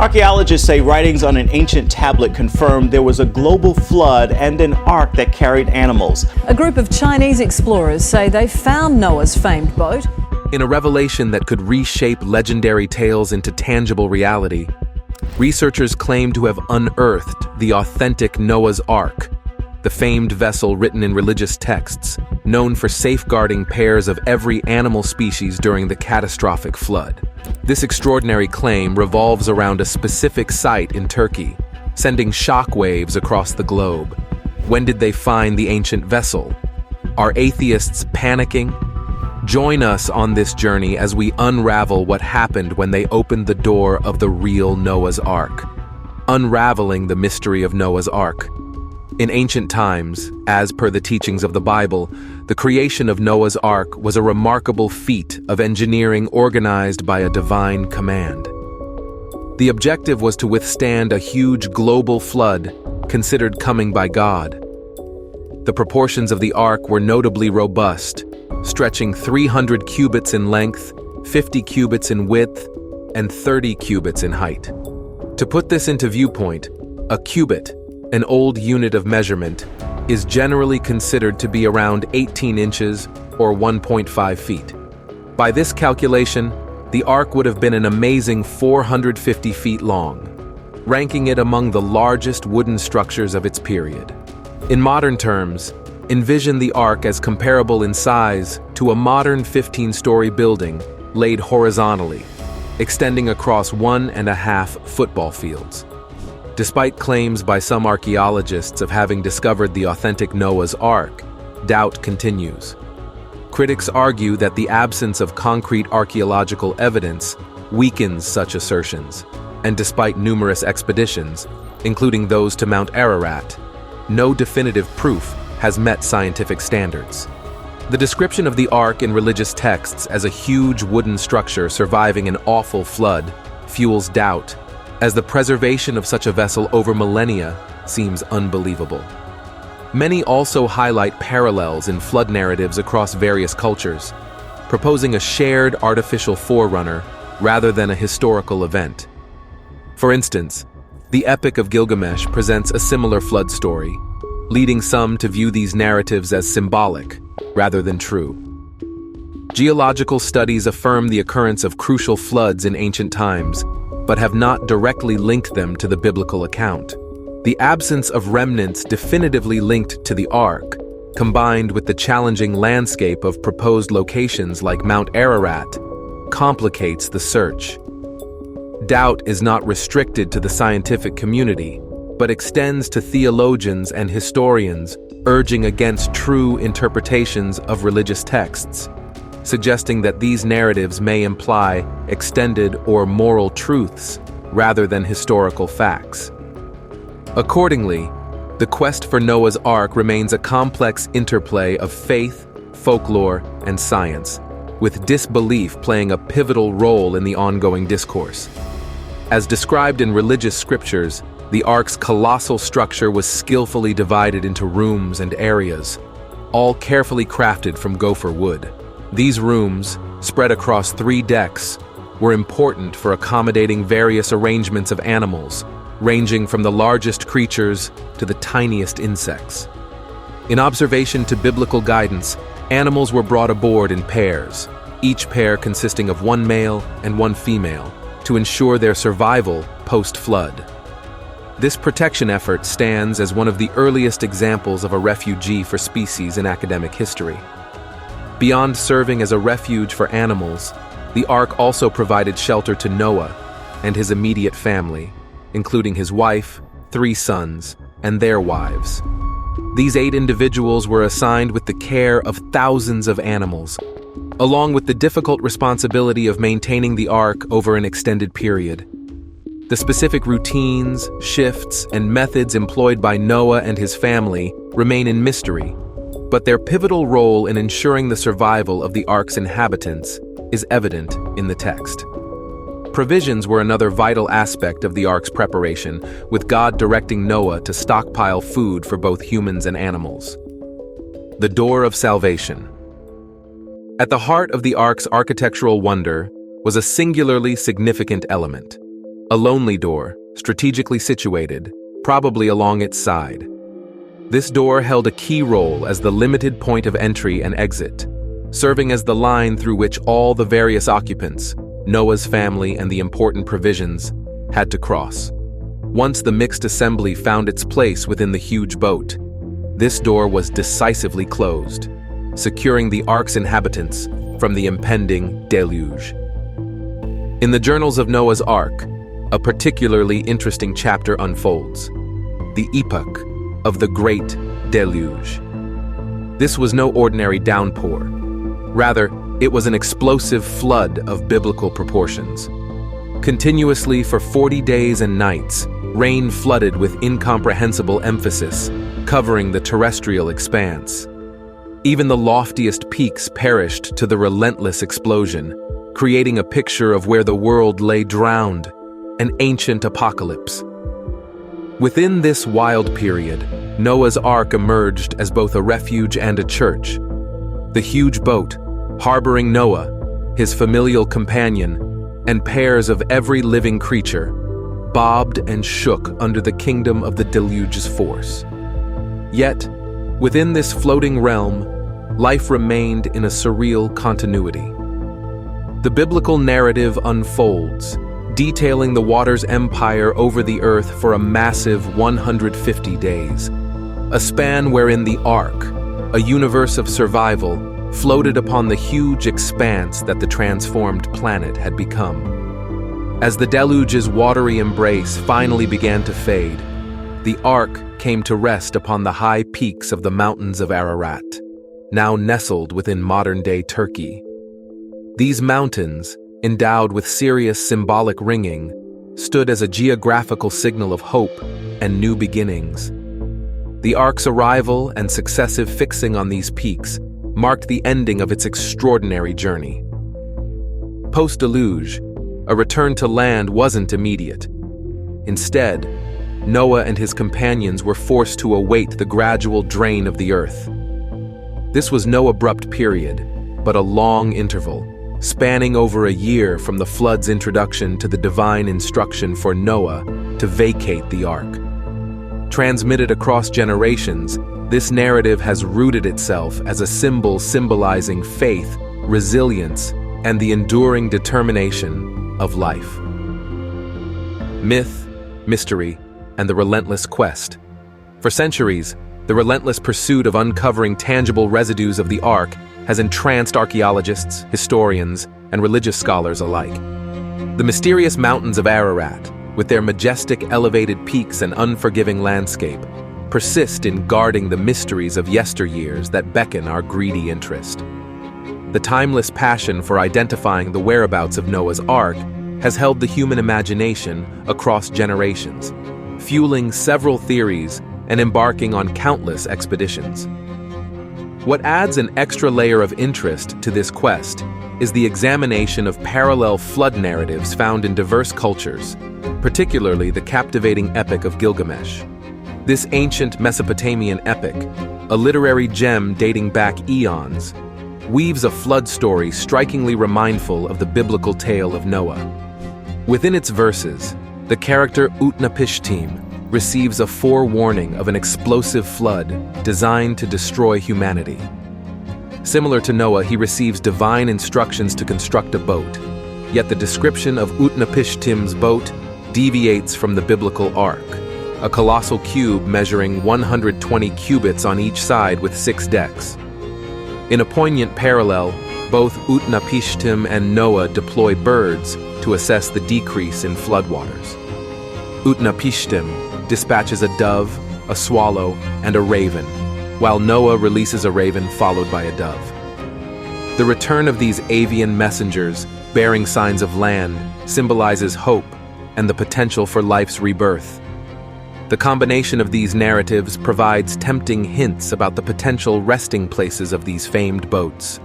Archaeologists say writings on an ancient tablet confirmed there was a global flood and an ark that carried animals. A group of Chinese explorers say they found Noah's famed boat. In a revelation that could reshape legendary tales into tangible reality, researchers claim to have unearthed the authentic Noah's Ark, the famed vessel written in religious texts, known for safeguarding pairs of every animal species during the catastrophic flood. This extraordinary claim revolves around a specific site in Turkey, sending shockwaves across the globe. When did they find the ancient vessel? Are atheists panicking? Join us on this journey as we unravel what happened when they opened the door of the real Noah's Ark. Unraveling the mystery of Noah's Ark. In ancient times, as per the teachings of the Bible, the creation of Noah's Ark was a remarkable feat of engineering organized by a divine command. The objective was to withstand a huge global flood considered coming by God. The proportions of the ark were notably robust, stretching 300 cubits in length, 50 cubits in width, and 30 cubits in height. To put this into viewpoint, a cubit, an old unit of measurement, is generally considered to be around 18 inches or 1.5 feet. By this calculation, the ark would have been an amazing 450 feet long, ranking it among the largest wooden structures of its period. In modern terms, envision the ark as comparable in size to a modern 15-story building laid horizontally, extending across 1.5 football fields. Despite claims by some archaeologists of having discovered the authentic Noah's Ark, doubt continues. Critics argue that the absence of concrete archaeological evidence weakens such assertions, and despite numerous expeditions, including those to Mount Ararat, no definitive proof has met scientific standards. The description of the Ark in religious texts as a huge wooden structure surviving an awful flood fuels doubt, as the preservation of such a vessel over millennia seems unbelievable. Many also highlight parallels in flood narratives across various cultures, proposing a shared artificial forerunner rather than a historical event. For instance, the Epic of Gilgamesh presents a similar flood story, leading some to view these narratives as symbolic rather than true. Geological studies affirm the occurrence of crucial floods in ancient times, but have not directly linked them to the biblical account. The absence of remnants definitively linked to the Ark, combined with the challenging landscape of proposed locations like Mount Ararat, complicates the search. Doubt is not restricted to the scientific community, but extends to theologians and historians urging against true interpretations of religious texts, suggesting that these narratives may imply extended or moral truths rather than historical facts. Accordingly, the quest for Noah's Ark remains a complex interplay of faith, folklore, and science, with disbelief playing a pivotal role in the ongoing discourse. As described in religious scriptures, the Ark's colossal structure was skillfully divided into rooms and areas, all carefully crafted from gopher wood. These rooms, spread across 3 decks, were important for accommodating various arrangements of animals, ranging from the largest creatures to the tiniest insects. In observation to biblical guidance, animals were brought aboard in pairs, each pair consisting of 1 male and 1 female, to ensure their survival post-flood. This protection effort stands as one of the earliest examples of a refugee for species in academic history. Beyond serving as a refuge for animals, the Ark also provided shelter to Noah and his immediate family, including his wife, 3 sons, and their wives. These 8 individuals were assigned with the care of thousands of animals, along with the difficult responsibility of maintaining the Ark over an extended period. The specific routines, shifts, and methods employed by Noah and his family remain in mystery, but their pivotal role in ensuring the survival of the Ark's inhabitants is evident in the text. Provisions were another vital aspect of the Ark's preparation, with God directing Noah to stockpile food for both humans and animals. The Door of Salvation. At the heart of the Ark's architectural wonder was a singularly significant element: A lonely door, strategically situated, probably along its side. This door held a key role as the limited point of entry and exit, serving as the line through which all the various occupants, Noah's family and the important provisions, had to cross. Once the mixed assembly found its place within the huge boat, this door was decisively closed, securing the Ark's inhabitants from the impending deluge. In the journals of Noah's Ark, a particularly interesting chapter unfolds: the epoch of the Great Deluge. This was no ordinary downpour. Rather, it was an explosive flood of biblical proportions. Continuously for 40 days and nights, rain flooded with incomprehensible emphasis, covering the terrestrial expanse. Even the loftiest peaks perished to the relentless explosion, creating a picture of where the world lay drowned, an ancient apocalypse. Within this wild period, Noah's Ark emerged as both a refuge and a church. The huge boat, harboring Noah, his familial companion, and pairs of every living creature, bobbed and shook under the kingdom of the deluge's force. Yet, within this floating realm, life remained in a surreal continuity. The biblical narrative unfolds, detailing the water's empire over the earth for a massive 150 days, a span wherein the Ark, a universe of survival, floated upon the huge expanse that the transformed planet had become. As the deluge's watery embrace finally began to fade, the Ark came to rest upon the high peaks of the mountains of Ararat, now nestled within modern-day Turkey. These mountains, endowed with serious symbolic ringing, stood as a geographical signal of hope and new beginnings. The Ark's arrival and successive fixing on these peaks marked the ending of its extraordinary journey. Post-deluge, a return to land wasn't immediate. Instead, Noah and his companions were forced to await the gradual drain of the earth. This was no abrupt period, but a long interval, spanning over a year from the flood's introduction to the divine instruction for Noah to vacate the Ark. Transmitted across generations, this narrative has rooted itself as a symbol symbolizing faith, resilience, and the enduring determination of life. Myth, mystery, and the relentless quest. For centuries, the relentless pursuit of uncovering tangible residues of the Ark has entranced archaeologists, historians, and religious scholars alike. The mysterious mountains of Ararat, with their majestic elevated peaks and unforgiving landscape, persist in guarding the mysteries of yesteryears that beckon our greedy interest. The timeless passion for identifying the whereabouts of Noah's Ark has held the human imagination across generations, fueling several theories and embarking on countless expeditions. What adds an extra layer of interest to this quest is the examination of parallel flood narratives found in diverse cultures, particularly the captivating Epic of Gilgamesh. This ancient Mesopotamian epic, a literary gem dating back eons, weaves a flood story strikingly remindful of the biblical tale of Noah. Within its verses, the character Utnapishtim receives a forewarning of an explosive flood designed to destroy humanity. Similar to Noah, he receives divine instructions to construct a boat, yet the description of Utnapishtim's boat deviates from the biblical Ark, a colossal cube measuring 120 cubits on each side with 6 decks. In a poignant parallel, both Utnapishtim and Noah deploy birds to assess the decrease in floodwaters. Utnapishtim dispatches a dove, a swallow, and a raven, while Noah releases a raven followed by a dove. The return of these avian messengers, bearing signs of land, symbolizes hope and the potential for life's rebirth. The combination of these narratives provides tempting hints about the potential resting places of these famed boats.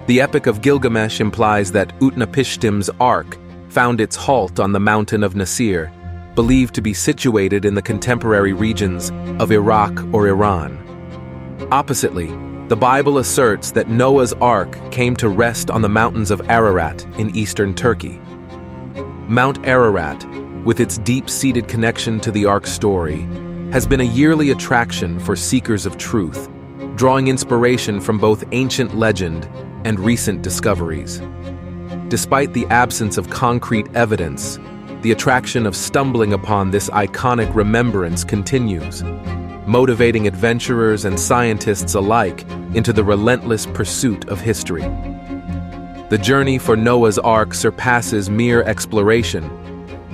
The Epic of Gilgamesh implies that Utnapishtim's Ark found its halt on the mountain of Nasir, believed to be situated in the contemporary regions of Iraq or Iran. Oppositely, the Bible asserts that Noah's Ark came to rest on the mountains of Ararat in eastern Turkey. Mount Ararat, with its deep-seated connection to the Ark's story, has been a yearly attraction for seekers of truth, drawing inspiration from both ancient legend and recent discoveries. Despite the absence of concrete evidence, the attraction of stumbling upon this iconic remembrance continues, motivating adventurers and scientists alike into the relentless pursuit of history. The journey for Noah's Ark surpasses mere exploration.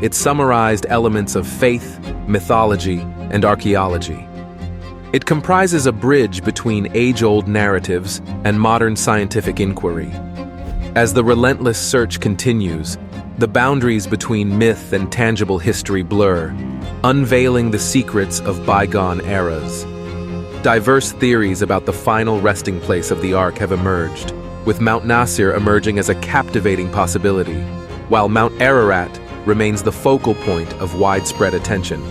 It summarized elements of faith, mythology, and archaeology. It comprises a bridge between age-old narratives and modern scientific inquiry. As the relentless search continues, the boundaries between myth and tangible history blur, unveiling the secrets of bygone eras. Diverse theories about the final resting place of the Ark have emerged, with Mount Nasir emerging as a captivating possibility, while Mount Ararat remains the focal point of widespread attention.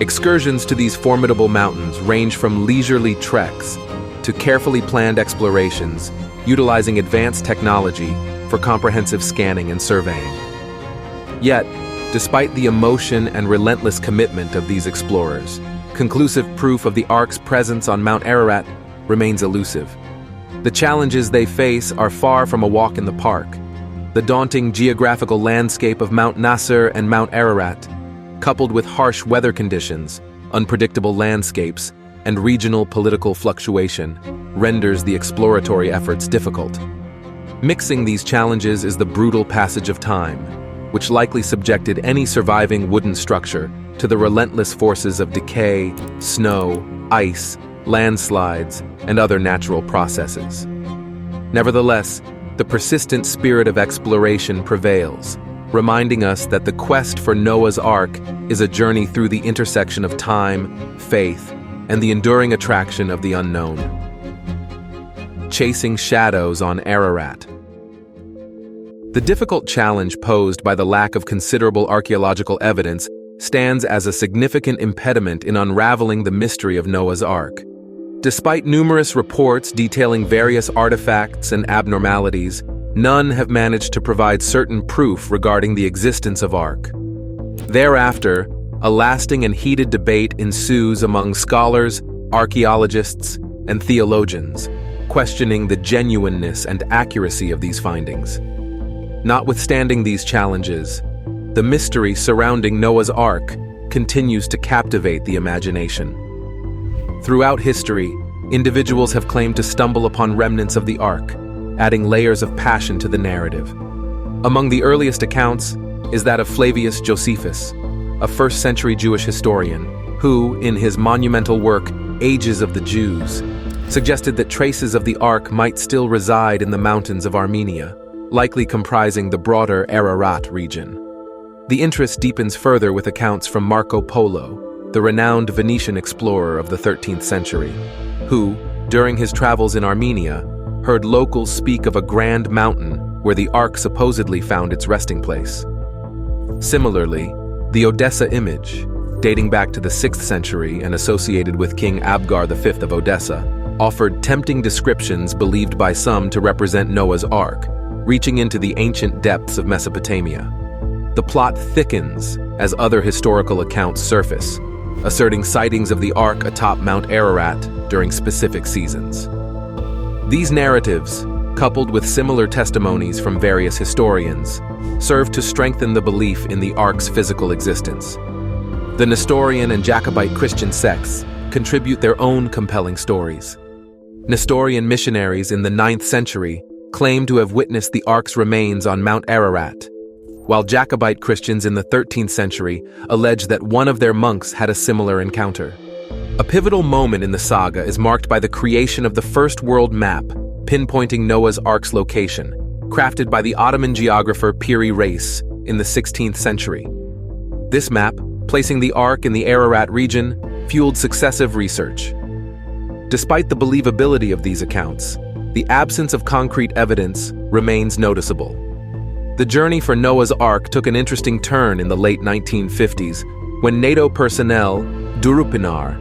Excursions to these formidable mountains range from leisurely treks to carefully planned explorations, utilizing advanced technology for comprehensive scanning and surveying. Yet, despite the emotion and relentless commitment of these explorers, conclusive proof of the Ark's presence on Mount Ararat remains elusive. The challenges they face are far from a walk in the park. The daunting geographical landscape of Mount Nasir and Mount Ararat, coupled with harsh weather conditions, unpredictable landscapes, and regional political fluctuation, renders the exploratory efforts difficult. Mixing these challenges is the brutal passage of time, which likely subjected any surviving wooden structure to the relentless forces of decay, snow, ice, landslides, and other natural processes. Nevertheless, the persistent spirit of exploration prevails, reminding us that the quest for Noah's Ark is a journey through the intersection of time, faith, and the enduring attraction of the unknown. Chasing shadows on Ararat. The difficult challenge posed by the lack of considerable archaeological evidence stands as a significant impediment in unraveling the mystery of Noah's Ark. Despite numerous reports detailing various artifacts and abnormalities, none have managed to provide certain proof regarding the existence of Ark. Thereafter, a lasting and heated debate ensues among scholars, archaeologists, and theologians, questioning the genuineness and accuracy of these findings. Notwithstanding these challenges, the mystery surrounding Noah's Ark continues to captivate the imagination. Throughout history, individuals have claimed to stumble upon remnants of the Ark, adding layers of passion to the narrative. Among the earliest accounts is that of Flavius Josephus, a first-century Jewish historian, who, in his monumental work, Ages of the Jews, suggested that traces of the Ark might still reside in the mountains of Armenia, likely comprising the broader Ararat region. The interest deepens further with accounts from Marco Polo, the renowned Venetian explorer of the 13th century, who, during his travels in Armenia, heard locals speak of a grand mountain where the Ark supposedly found its resting place. Similarly, the Odessa image, dating back to the 6th century and associated with King Abgar V of Odessa, offered tempting descriptions believed by some to represent Noah's Ark, reaching into the ancient depths of Mesopotamia. The plot thickens as other historical accounts surface, asserting sightings of the Ark atop Mount Ararat during specific seasons. These narratives, coupled with similar testimonies from various historians, serve to strengthen the belief in the Ark's physical existence. The Nestorian and Jacobite Christian sects contribute their own compelling stories. Nestorian missionaries in the 9th century claim to have witnessed the Ark's remains on Mount Ararat, while Jacobite Christians in the 13th century allege that one of their monks had a similar encounter. A pivotal moment in the saga is marked by the creation of the first world map, pinpointing Noah's Ark's location, crafted by the Ottoman geographer Piri Reis in the 16th century. This map, placing the Ark in the Ararat region, fueled successive research. Despite the believability of these accounts, the absence of concrete evidence remains noticeable. The journey for Noah's Ark took an interesting turn in the late 1950s when NATO personnel, Durupinar,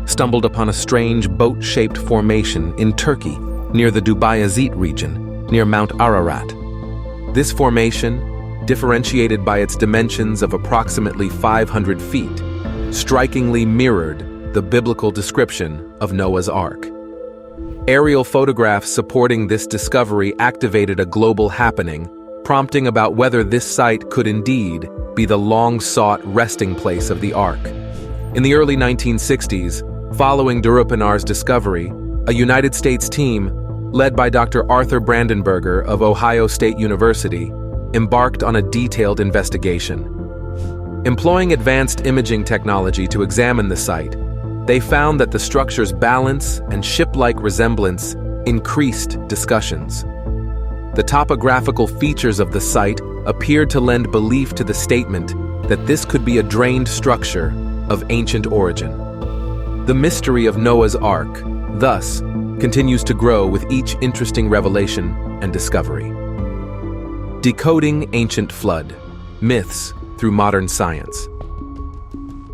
stumbled upon a strange boat-shaped formation in Turkey near the Dubayazit region, near Mount Ararat. This formation, differentiated by its dimensions of approximately 500 feet, strikingly mirrored the biblical description of Noah's Ark. Aerial photographs supporting this discovery activated a global happening, prompting about whether this site could indeed be the long-sought resting place of the Ark. In the early 1960s, following Durupenar's discovery, a United States team, led by Dr. Arthur Brandenberger of Ohio State University, embarked on a detailed investigation. Employing advanced imaging technology to examine the site, they found that the structure's balance and ship-like resemblance increased discussions. The topographical features of the site appeared to lend belief to the statement that this could be a drained structure of ancient origin. The mystery of Noah's Ark, thus, continues to grow with each interesting revelation and discovery. Decoding ancient flood, myths through modern science.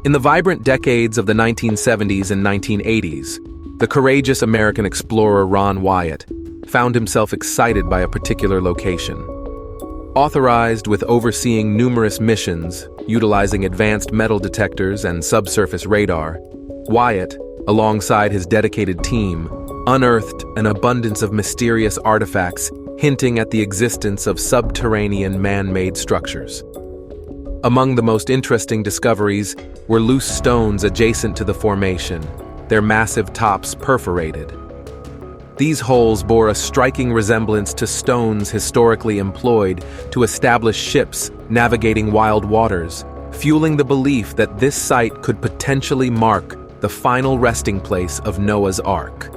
In the vibrant decades of the 1970s and 1980s, the courageous American explorer Ron Wyatt found himself excited by a particular location. Authorized with overseeing numerous missions, utilizing advanced metal detectors and subsurface radar, Wyatt, alongside his dedicated team, unearthed an abundance of mysterious artifacts hinting at the existence of subterranean man-made structures. Among the most interesting discoveries were loose stones adjacent to the formation, their massive tops perforated. These holes bore a striking resemblance to stones historically employed to establish ships navigating wild waters, fueling the belief that this site could potentially mark the final resting place of Noah's Ark.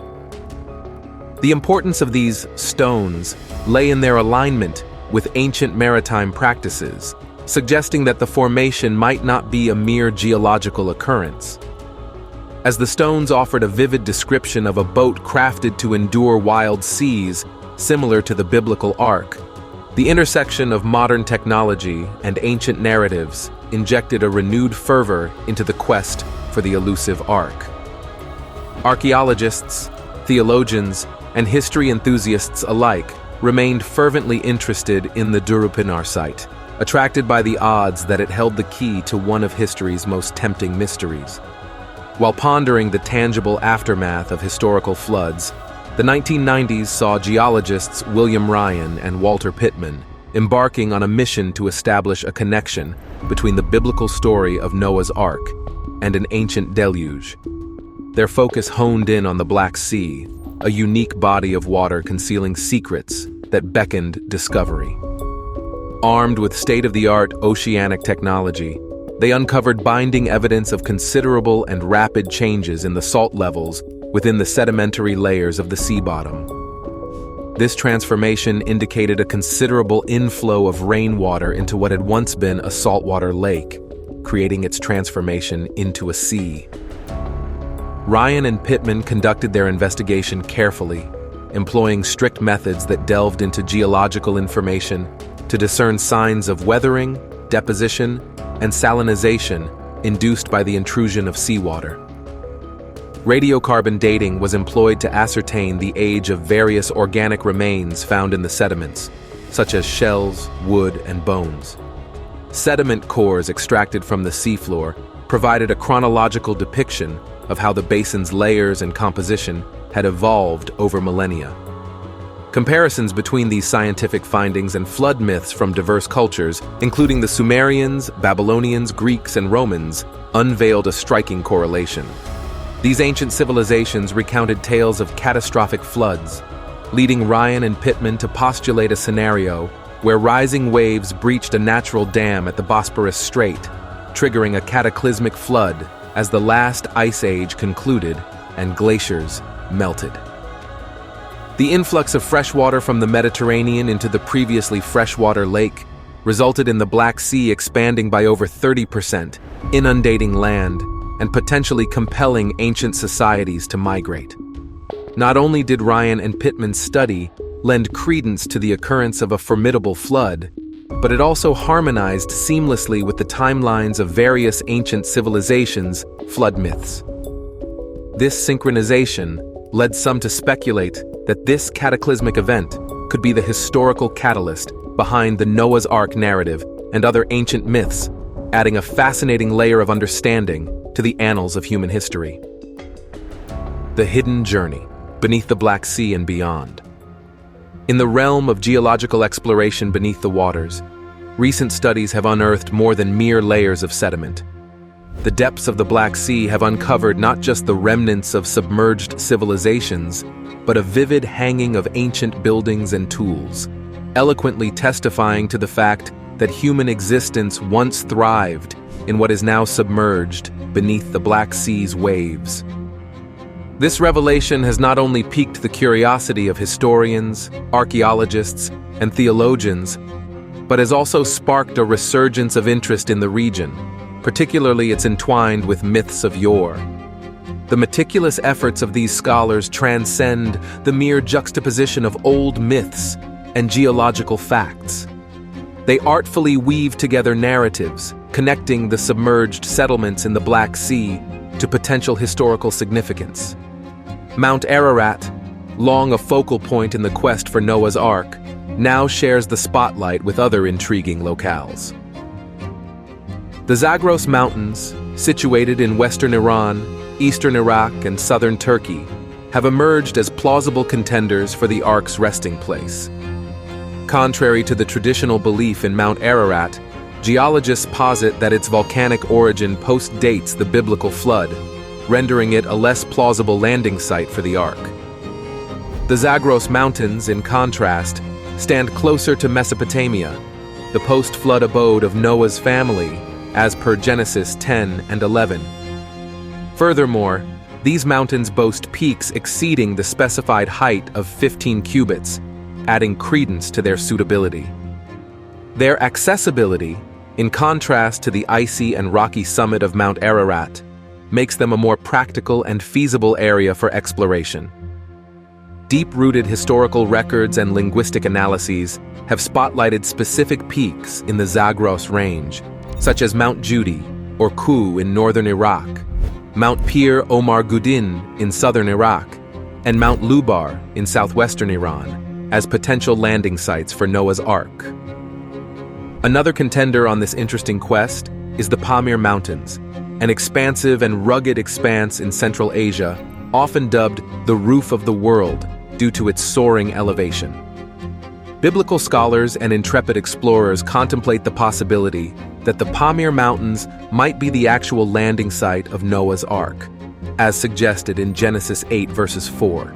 The importance of these stones lay in their alignment with ancient maritime practices, suggesting that the formation might not be a mere geological occurrence. As the stones offered a vivid description of a boat crafted to endure wild seas, similar to the biblical Ark, the intersection of modern technology and ancient narratives injected a renewed fervor into the quest for the elusive Ark. Archaeologists, theologians, and history enthusiasts alike remained fervently interested in the Durupenar site, attracted by the odds that it held the key to one of history's most tempting mysteries. While pondering the tangible aftermath of historical floods, the 1990s saw geologists William Ryan and Walter Pittman embarking on a mission to establish a connection between the biblical story of Noah's Ark and an ancient deluge. Their focus honed in on the Black Sea, a unique body of water concealing secrets that beckoned discovery. Armed with state-of-the-art oceanic technology, they uncovered binding evidence of considerable and rapid changes in the salt levels within the sedimentary layers of the sea bottom. This transformation indicated a considerable inflow of rainwater into what had once been a saltwater lake, creating its transformation into a sea. Ryan and Pittman conducted their investigation carefully, employing strict methods that delved into geological information to discern signs of weathering, deposition, and salinization induced by the intrusion of seawater. Radiocarbon dating was employed to ascertain the age of various organic remains found in the sediments, such as shells, wood, and bones. Sediment cores extracted from the seafloor provided a chronological depiction of how the basin's layers and composition had evolved over millennia. Comparisons between these scientific findings and flood myths from diverse cultures, including the Sumerians, Babylonians, Greeks, and Romans, unveiled a striking correlation. These ancient civilizations recounted tales of catastrophic floods, leading Ryan and Pittman to postulate a scenario where rising waves breached a natural dam at the Bosporus Strait, triggering a cataclysmic flood as the last ice age concluded and glaciers melted. The influx of fresh water from the Mediterranean into the previously freshwater lake resulted in the Black Sea expanding by over 30%, inundating land and potentially compelling ancient societies to migrate. Not only did Ryan and Pittman's study lend credence to the occurrence of a formidable flood, but it also harmonized seamlessly with the timelines of various ancient civilizations' flood myths. This synchronization led some to speculate that this cataclysmic event could be the historical catalyst behind the Noah's Ark narrative and other ancient myths, adding a fascinating layer of understanding to the annals of human history. The hidden journey beneath the Black Sea and beyond. In the realm of geological exploration beneath the waters, recent studies have unearthed more than mere layers of sediment. The depths of the Black Sea have uncovered not just the remnants of submerged civilizations, but a vivid hanging of ancient buildings and tools, eloquently testifying to the fact that human existence once thrived in what is now submerged beneath the Black Sea's waves. This revelation has not only piqued the curiosity of historians, archaeologists, and theologians, but has also sparked a resurgence of interest in the region, particularly its entwined with myths of yore. The meticulous efforts of these scholars transcend the mere juxtaposition of old myths and geological facts. They artfully weave together narratives, connecting the submerged settlements in the Black Sea to potential historical significance. Mount Ararat, long a focal point in the quest for Noah's Ark, now shares the spotlight with other intriguing locales. The Zagros Mountains, situated in western Iran, eastern Iraq, and southern Turkey, have emerged as plausible contenders for the Ark's resting place. Contrary to the traditional belief in Mount Ararat, geologists posit that its volcanic origin postdates the biblical flood, rendering it a less plausible landing site for the Ark. The Zagros Mountains, in contrast, stand closer to Mesopotamia, the post-flood abode of Noah's family, as per Genesis 10 and 11. Furthermore, these mountains boast peaks exceeding the specified height of 15 cubits, adding credence to their suitability. Their accessibility, in contrast to the icy and rocky summit of Mount Ararat, makes them a more practical and feasible area for exploration. Deep-rooted historical records and linguistic analyses have spotlighted specific peaks in the Zagros range, such as Mount Judi, or Ku in northern Iraq, Mount Pir Omar Gudin in southern Iraq, and Mount Lubar in southwestern Iran, as potential landing sites for Noah's Ark. Another contender on this interesting quest is the Pamir Mountains, an expansive and rugged expanse in Central Asia, often dubbed the roof of the world due to its soaring elevation. Biblical scholars and intrepid explorers contemplate the possibility that the Pamir Mountains might be the actual landing site of Noah's Ark, as suggested in Genesis 8 verses 4.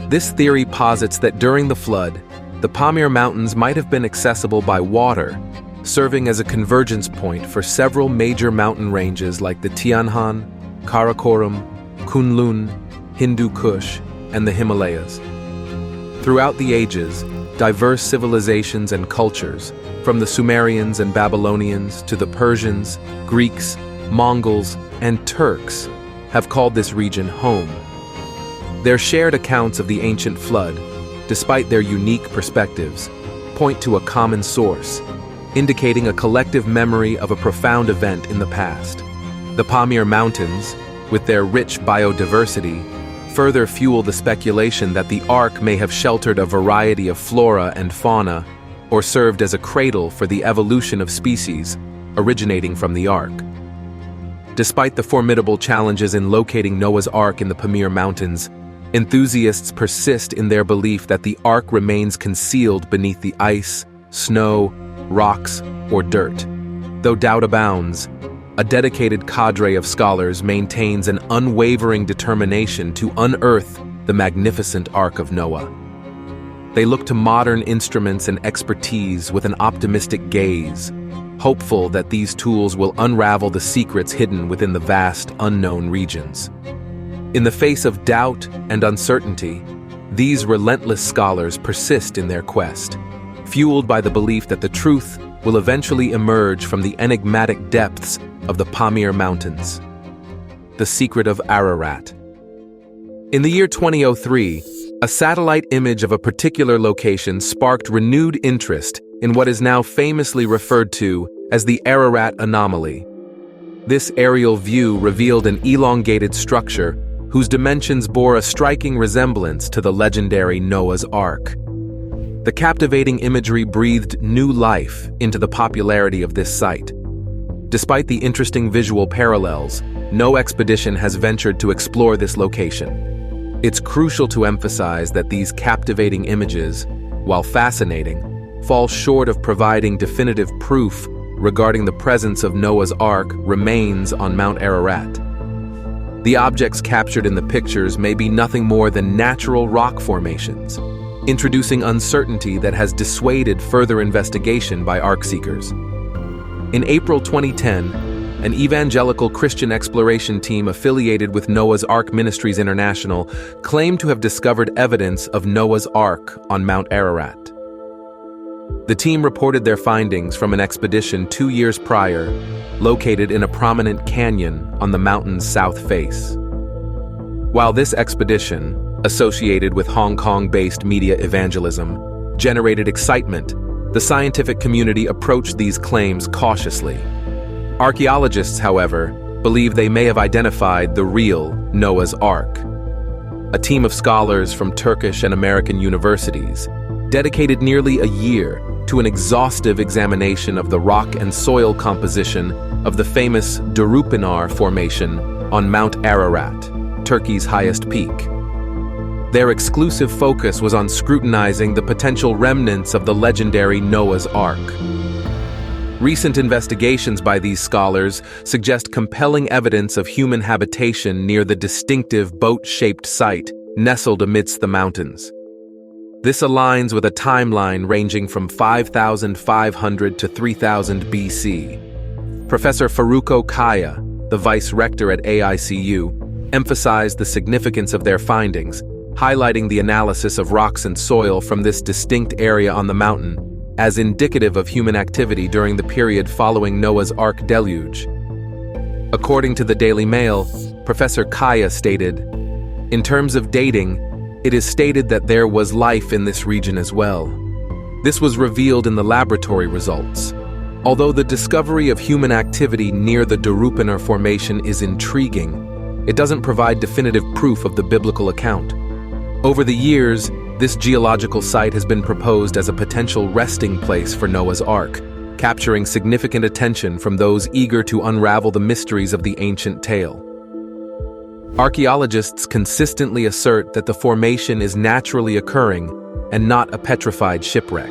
This theory posits that during the flood, the Pamir Mountains might have been accessible by water, serving as a convergence point for several major mountain ranges like the Tianhan, Karakoram, Kunlun, Hindu Kush, and the Himalayas. Throughout the ages, diverse civilizations and cultures, from the Sumerians and Babylonians to the Persians, Greeks, Mongols, and Turks, have called this region home. Their shared accounts of the ancient flood, despite their unique perspectives, point to a common source, indicating a collective memory of a profound event in the past. The Pamir Mountains, with their rich biodiversity, further fuel the speculation that the Ark may have sheltered a variety of flora and fauna, or served as a cradle for the evolution of species originating from the Ark. Despite the formidable challenges in locating Noah's Ark in the Pamir Mountains, enthusiasts persist in their belief that the Ark remains concealed beneath the ice, snow, rocks, or dirt. Though doubt abounds, a dedicated cadre of scholars maintains an unwavering determination to unearth the magnificent Ark of Noah. They look to modern instruments and expertise with an optimistic gaze, hopeful that these tools will unravel the secrets hidden within the vast, unknown regions. In the face of doubt and uncertainty, these relentless scholars persist in their quest, fueled by the belief that the truth will eventually emerge from the enigmatic depths of the Pamir Mountains. The Secret of Ararat. In the year 2003, a satellite image of a particular location sparked renewed interest in what is now famously referred to as the Ararat anomaly. This aerial view revealed an elongated structure whose dimensions bore a striking resemblance to the legendary Noah's Ark. The captivating imagery breathed new life into the popularity of this site. Despite the interesting visual parallels, no expedition has ventured to explore this location. It's crucial to emphasize that these captivating images, while fascinating, fall short of providing definitive proof regarding the presence of Noah's Ark remains on Mount Ararat. The objects captured in the pictures may be nothing more than natural rock formations, introducing uncertainty that has dissuaded further investigation by Ark seekers. In April 2010, an evangelical Christian exploration team affiliated with Noah's Ark Ministries International claimed to have discovered evidence of Noah's Ark on Mount Ararat. The team reported their findings from an expedition 2 years prior, located in a prominent canyon on the mountain's south face. While this expedition, associated with Hong Kong-based media evangelism, generated excitement, the scientific community approached these claims cautiously. Archaeologists, however, believe they may have identified the real Noah's Ark. A team of scholars from Turkish and American universities dedicated nearly a year to an exhaustive examination of the rock and soil composition of the famous Durupinar Formation on Mount Ararat, Turkey's highest peak. Their exclusive focus was on scrutinizing the potential remnants of the legendary Noah's Ark. Recent investigations by these scholars suggest compelling evidence of human habitation near the distinctive boat-shaped site nestled amidst the mountains. This aligns with a timeline ranging from 5,500 to 3,000 BC. Professor Faruko Kaya, the vice rector at AICU, emphasized the significance of their findings, highlighting the analysis of rocks and soil from this distinct area on the mountain as indicative of human activity during the period following Noah's Ark deluge. According to the Daily Mail, Professor Kaya stated, "In terms of dating, it is stated that there was life in this region as well. This was revealed in the laboratory results. Although the discovery of human activity near the Durupinar Formation is intriguing, it doesn't provide definitive proof of the biblical account. Over the years, this geological site has been proposed as a potential resting place for Noah's Ark, capturing significant attention from those eager to unravel the mysteries of the ancient tale. Archaeologists consistently assert that the formation is naturally occurring and not a petrified shipwreck.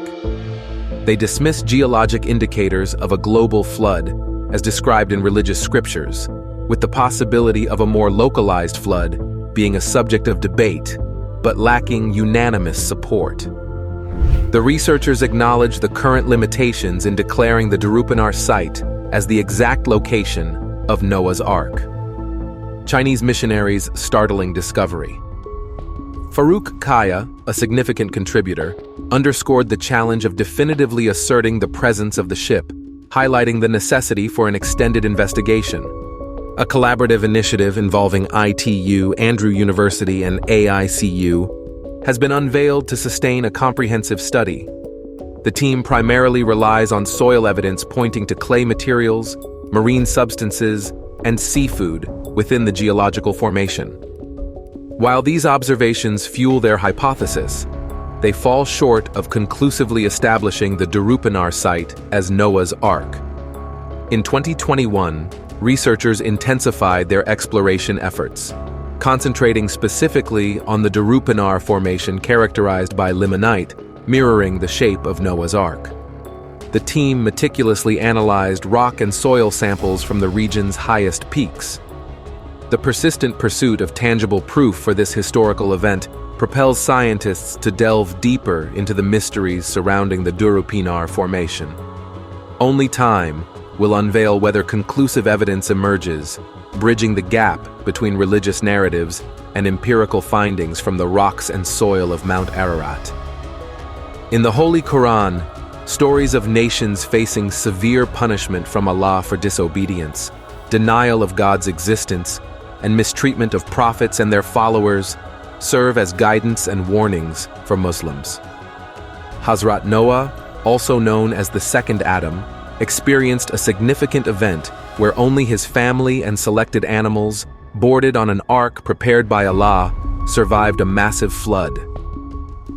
They dismiss geologic indicators of a global flood, as described in religious scriptures, with the possibility of a more localized flood being a subject of debate, but lacking unanimous support. The researchers acknowledge the current limitations in declaring the Durupinar site as the exact location of Noah's Ark. Chinese missionaries' startling discovery. Farouk Kaya, a significant contributor, underscored the challenge of definitively asserting the presence of the ship, highlighting the necessity for an extended investigation. A collaborative initiative involving ITU, Andrew University, and AICU has been unveiled to sustain a comprehensive study. The team primarily relies on soil evidence pointing to clay materials, marine substances, and seafood within the geological formation. While these observations fuel their hypothesis, they fall short of conclusively establishing the Durupinar site as Noah's Ark. In 2021, researchers intensified their exploration efforts, concentrating specifically on the Durupinar Formation characterized by limonite, mirroring the shape of Noah's Ark. The team meticulously analyzed rock and soil samples from the region's highest peaks. The persistent pursuit of tangible proof for this historical event propels scientists to delve deeper into the mysteries surrounding the Durupinar Formation. Only time will unveil whether conclusive evidence emerges, bridging the gap between religious narratives and empirical findings from the rocks and soil of Mount Ararat. In the Holy Quran, stories of nations facing severe punishment from Allah for disobedience, denial of God's existence, and mistreatment of prophets and their followers serve as guidance and warnings for Muslims. Hazrat Noah, also known as the second Adam, experienced a significant event where only his family and selected animals, boarded on an ark prepared by Allah, survived a massive flood.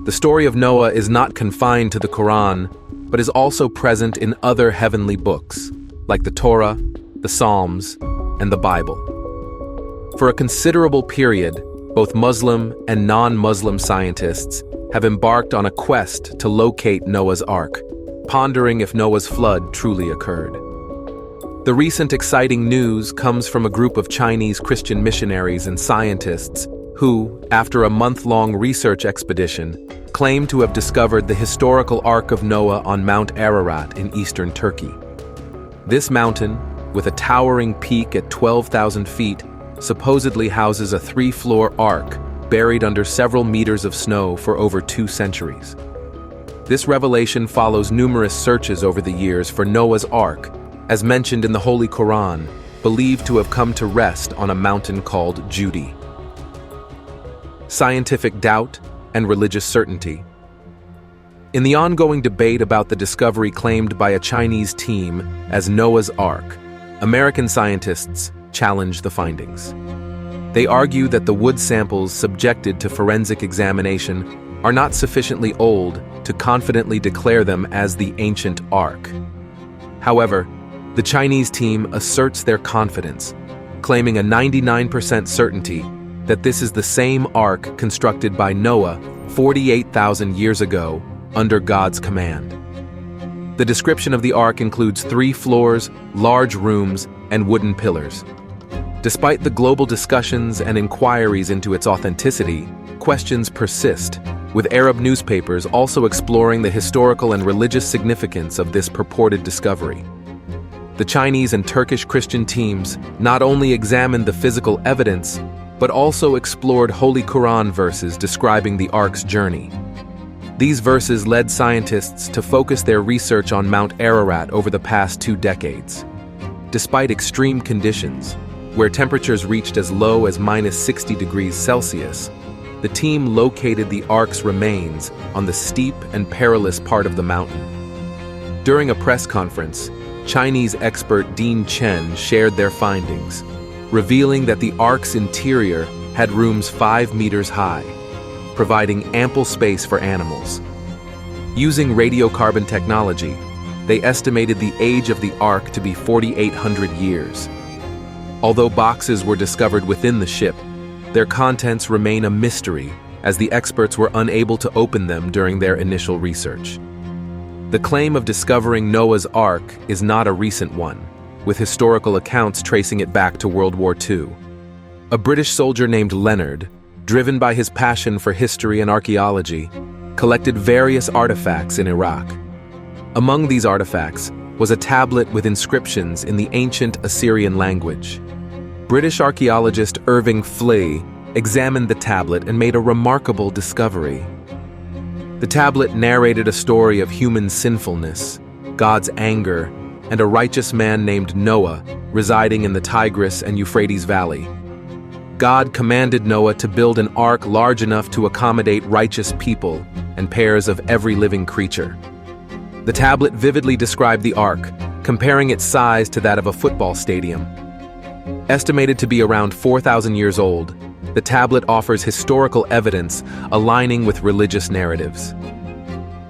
The The story of Noah is not confined to the Quran, but is also present in other heavenly books, like the Torah, the Psalms, and the Bible. For a considerable period, both Muslim and non-Muslim scientists have embarked on a quest to locate Noah's Ark, pondering if Noah's flood truly occurred. The recent exciting news comes from a group of Chinese Christian missionaries and scientists who, after a month-long research expedition, claim to have discovered the historical Ark of Noah on Mount Ararat in eastern Turkey. This mountain, with a towering peak at 12,000 feet, supposedly houses a 3-floor ark buried under several meters of snow for over 2 centuries. This revelation follows numerous searches over the years for Noah's Ark, as mentioned in the Holy Quran, believed to have come to rest on a mountain called Judi. Scientific doubt and religious certainty. In the ongoing debate about the discovery claimed by a Chinese team as Noah's Ark, American scientists challenge the findings. They argue that the wood samples subjected to forensic examination are not sufficiently old to confidently declare them as the ancient Ark. However, the Chinese team asserts their confidence, claiming a 99% certainty that this is the same ark constructed by Noah 48,000 years ago under God's command. The description of the ark includes 3 floors, large rooms, and wooden pillars. Despite the global discussions and inquiries into its authenticity, questions persist, with Arab newspapers also exploring the historical and religious significance of this purported discovery. The Chinese and Turkish Christian teams not only examined the physical evidence, but also explored Holy Quran verses describing the Ark's journey. These verses led scientists to focus their research on Mount Ararat over the past 2 decades. Despite extreme conditions, where temperatures reached as low as -60 degrees Celsius, the team located the Ark's remains on the steep and perilous part of the mountain. During a press conference, Chinese expert Dean Chen shared their findings, revealing that the Ark's interior had rooms 5 meters high, providing ample space for animals. Using radiocarbon technology, they estimated the age of the Ark to be 4,800 years. Although boxes were discovered within the ship, their contents remain a mystery, as the experts were unable to open them during their initial research. The claim of discovering Noah's Ark is not a recent one, with historical accounts tracing it back to World War II. A British soldier named Leonard, driven by his passion for history and archaeology, collected various artifacts in Iraq. Among these artifacts was a tablet with inscriptions in the ancient Assyrian language. British archaeologist Irving Flea examined the tablet and made a remarkable discovery. The tablet narrated a story of human sinfulness, God's anger, and a righteous man named Noah residing in the Tigris and Euphrates Valley. God commanded Noah to build an ark large enough to accommodate righteous people and pairs of every living creature. The tablet vividly described the ark, comparing its size to that of a football stadium. Estimated to be around 4,000 years old, the tablet offers historical evidence aligning with religious narratives.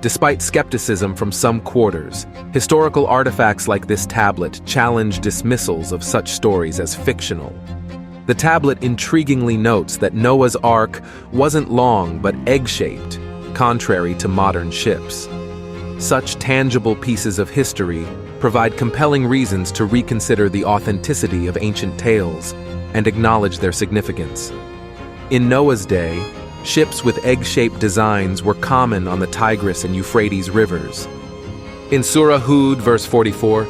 Despite skepticism from some quarters, historical artifacts like this tablet challenge dismissals of such stories as fictional. The tablet intriguingly notes that Noah's Ark wasn't long but egg-shaped, contrary to modern ships. Such tangible pieces of history provide compelling reasons to reconsider the authenticity of ancient tales and acknowledge their significance. In Noah's day, ships with egg-shaped designs were common on the Tigris and Euphrates rivers. In Surah Hud, verse 44,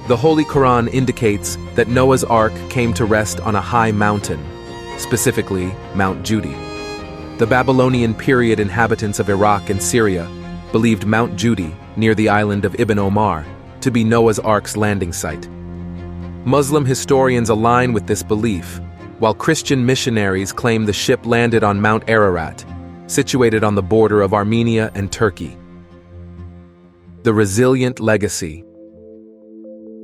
the Holy Quran indicates that Noah's Ark came to rest on a high mountain, specifically Mount Judi. The Babylonian period inhabitants of Iraq and Syria believed Mount Judi, near the island of Ibn Omar, to be Noah's Ark's landing site. Muslim historians align with this belief, while Christian missionaries claim the ship landed on Mount Ararat, situated on the border of Armenia and Turkey. The resilient legacy.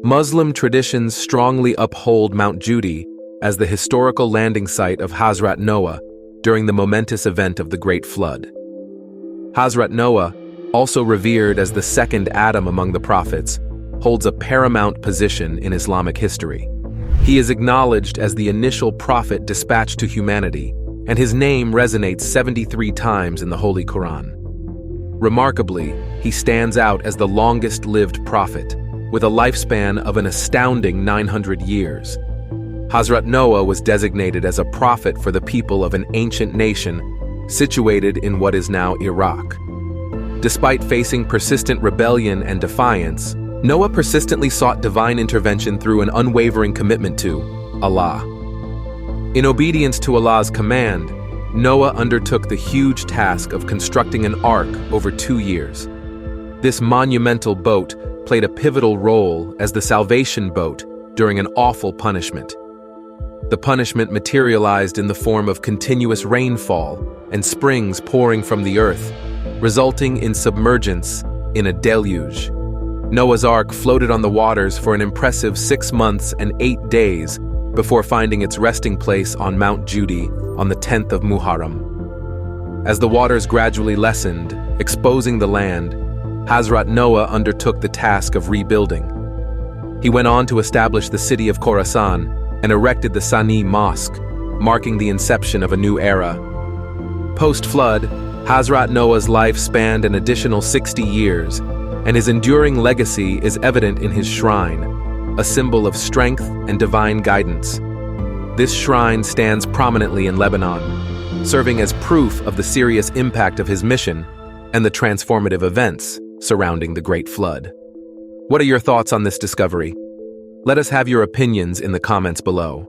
Muslim traditions strongly uphold Mount Judi as the historical landing site of Hazrat Noah during the momentous event of the Great Flood. Hazrat Noah, also revered as the second Adam among the prophets, holds a paramount position in Islamic history. He is acknowledged as the initial prophet dispatched to humanity, and his name resonates 73 times in the Holy Quran. Remarkably, he stands out as the longest-lived prophet, with a lifespan of an astounding 900 years. Hazrat Noah was designated as a prophet for the people of an ancient nation situated in what is now Iraq. Despite facing persistent rebellion and defiance, Noah persistently sought divine intervention through an unwavering commitment to Allah. In obedience to Allah's command, Noah undertook the huge task of constructing an ark over 2 years. This monumental boat played a pivotal role as the salvation boat during an awful punishment. The punishment materialized in the form of continuous rainfall and springs pouring from the earth, resulting in submergence in a deluge. Noah's Ark floated on the waters for an impressive 6 months and 8 days before finding its resting place on Mount Judy on the 10th of Muharram. As the waters gradually lessened, exposing the land, Hazrat Noah undertook the task of rebuilding. He went on to establish the city of Khorasan and erected the Sani Mosque, marking the inception of a new era. Post-flood, Hazrat Noah's life spanned an additional 60 years, and his enduring legacy is evident in his shrine, a symbol of strength and divine guidance. This shrine stands prominently in Lebanon, serving as proof of the serious impact of his mission and the transformative events surrounding the Great Flood. What are your thoughts on this discovery? Let us have your opinions in the comments below.